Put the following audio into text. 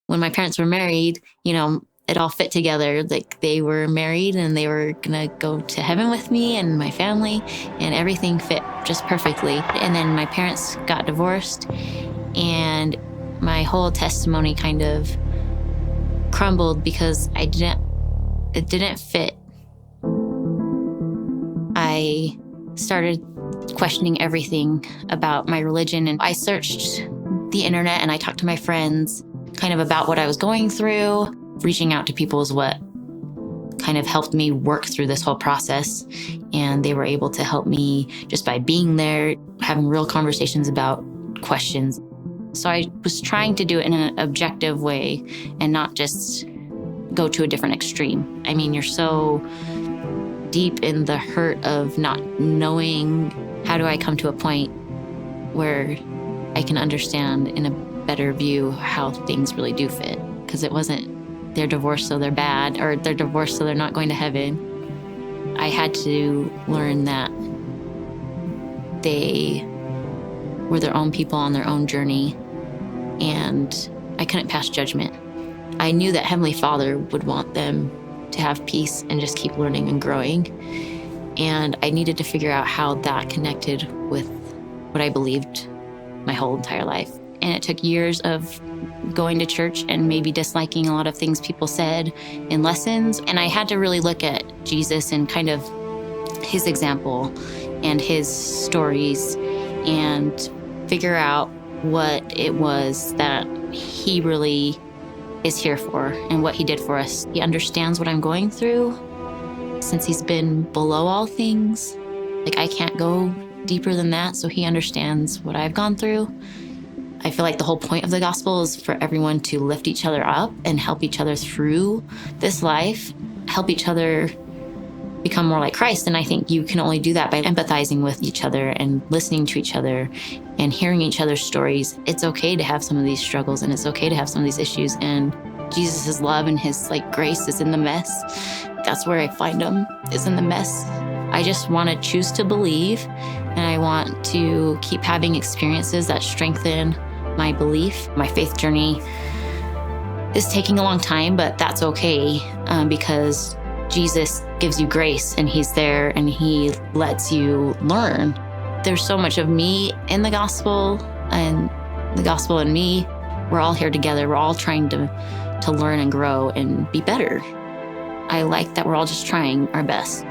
When my parents were married, it all fit together. Like, they were married and they were gonna go to heaven with me and my family, and everything fit just perfectly. And then my parents got divorced, and my whole testimony kind of crumbled because it didn't fit. I started questioning everything about my religion, and I searched the internet and I talked to my friends kind of about what I was going through. Reaching out to people is what kind of helped me work through this whole process, and they were able to help me just by being there, having real conversations about questions. So I was trying to do it in an objective way and not just go to a different extreme. I mean, you're so deep in the hurt of not knowing, how do I come to a point where I can understand in a better view how things really do fit? Because it wasn't they're divorced so they're bad, or they're divorced so they're not going to heaven. I had to learn that they were their own people on their own journey, and I couldn't pass judgment. I knew that Heavenly Father would want them to have peace and just keep learning and growing. And I needed to figure out how that connected with what I believed my whole entire life. And it took years of going to church and maybe disliking a lot of things people said in lessons. And I had to really look at Jesus and kind of his example and his stories and figure out what it was that he really is here for and what he did for us. He understands what I'm going through since he's been below all things. Like, I can't go deeper than that, so he understands what I've gone through. I feel like the whole point of the gospel is for everyone to lift each other up and help each other through this life, help each other become more like Christ. And I think you can only do that by empathizing with each other and listening to each other and hearing each other's stories. It's okay to have some of these struggles, and it's okay to have some of these issues. And Jesus' love and his grace is in the mess. That's where I find him, is in the mess. I just want to choose to believe, and I want to keep having experiences that strengthen my belief. My faith journey is taking a long time, but that's okay, because Jesus gives you grace, and he's there and he lets you learn. There's so much of me in the gospel, and the gospel in me. We're all here together. We're all trying to learn and grow and be better. I like that we're all just trying our best.